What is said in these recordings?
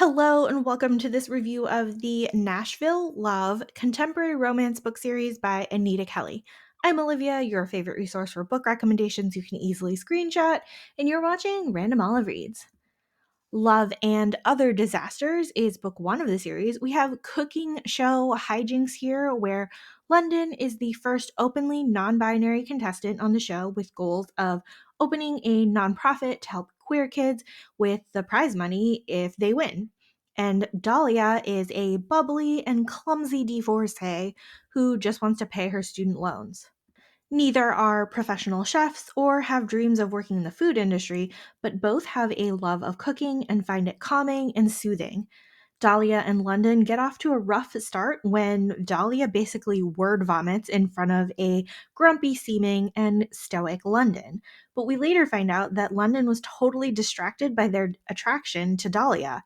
Hello, and welcome to this review of the Nashville Love Contemporary Romance book series by Anita Kelly. I'm Olivia, your favorite resource for book recommendations you can easily screenshot, and you're watching Random Olive Reads. Love and Other Disasters is book one of the series. We have cooking show hijinks here, where London is the first openly non binary contestant on the show with goals of opening a nonprofit to help queer kids with the prize money if they win. And Dahlia is a bubbly and clumsy divorcee who just wants to pay her student loans. Neither are professional chefs or have dreams of working in the food industry, but both have a love of cooking and find it calming and soothing. Dahlia and London get off to a rough start when Dahlia basically word vomits in front of a grumpy seeming and stoic London. But we later find out that London was totally distracted by their attraction to Dahlia.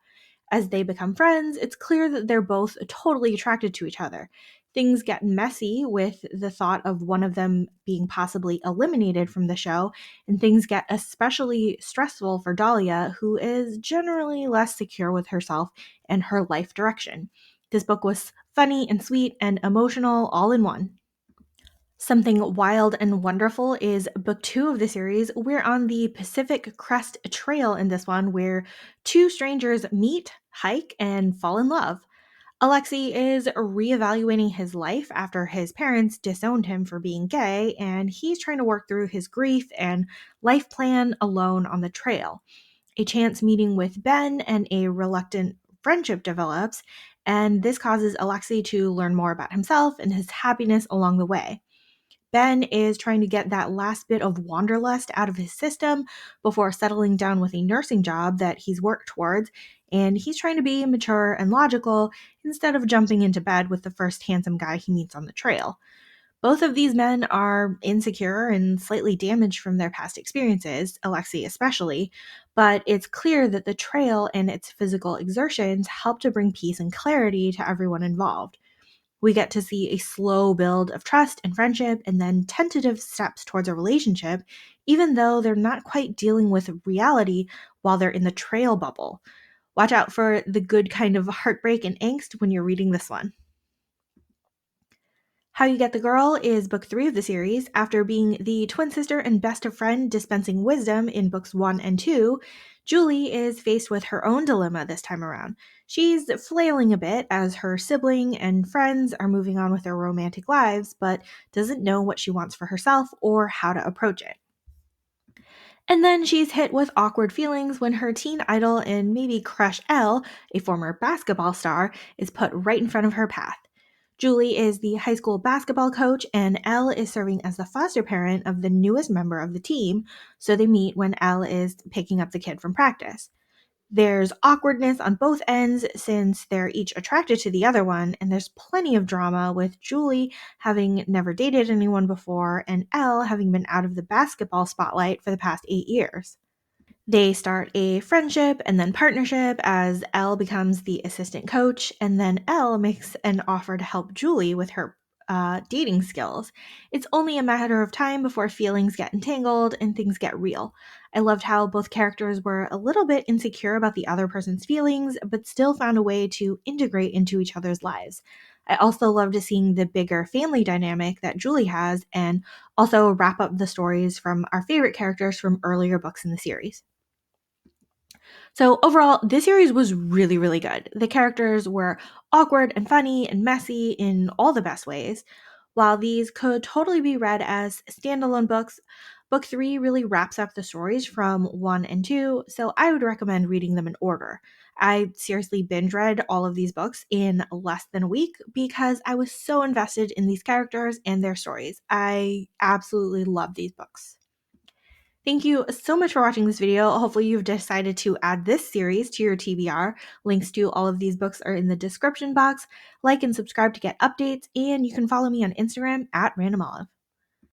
As they become friends, it's clear that they're both totally attracted to each other. Things get messy with the thought of one of them being possibly eliminated from the show, and things get especially stressful for Dahlia, who is generally less secure with herself and her life direction. This book was funny and sweet and emotional all in one. Something wild and wonderful is book two of the series. We're on the Pacific Crest Trail in this one, where two strangers meet, hike, and fall in love. Alexei is reevaluating his life after his parents disowned him for being gay, and he's trying to work through his grief and life plan alone on the trail. A chance meeting with Ben and a reluctant friendship develops, and this causes Alexei to learn more about himself and his happiness along the way. Ben is trying to get that last bit of wanderlust out of his system before settling down with a nursing job that he's worked towards, and he's trying to be mature and logical instead of jumping into bed with the first handsome guy he meets on the trail. Both of these men are insecure and slightly damaged from their past experiences, Alexei especially, but it's clear that the trail and its physical exertions help to bring peace and clarity to everyone involved. We get to see a slow build of trust and friendship and then tentative steps towards a relationship, even though they're not quite dealing with reality while they're in the trail bubble. Watch out for the good kind of heartbreak and angst when you're reading this one. How You Get the Girl is book three of the series. After being the twin sister and best of friend dispensing wisdom in books one and two, Julie is faced with her own dilemma this time around. She's flailing a bit as her sibling and friends are moving on with their romantic lives, but doesn't know what she wants for herself or how to approach it. And then she's hit with awkward feelings when her teen idol and maybe crush Elle, a former basketball star, is put right in front of her path. Julie is the high school basketball coach, and Elle is serving as the foster parent of the newest member of the team, so they meet when Elle is picking up the kid from practice. There's awkwardness on both ends since they're each attracted to the other one, and there's plenty of drama with Julie having never dated anyone before and Elle having been out of the basketball spotlight for the past 8 years. They start a friendship and then partnership as Elle becomes the assistant coach, and then Elle makes an offer to help Julie with her dating skills. It's only a matter of time before feelings get entangled and things get real. I loved how both characters were a little bit insecure about the other person's feelings, but still found a way to integrate into each other's lives. I also loved seeing the bigger family dynamic that Julie has, and also wrap up the stories from our favorite characters from earlier books in the series. So overall, this series was really, really good. The characters were awkward and funny and messy in all the best ways. While these could totally be read as standalone books, book three really wraps up the stories from one and two, so I would recommend reading them in order. I seriously binge read all of these books in less than a week because I was so invested in these characters and their stories. I absolutely love these books. Thank you so much for watching this video. Hopefully you've decided to add this series to your TBR. Links to all of these books are in the description box. Like and subscribe to get updates, and you can follow me on Instagram at randomolive.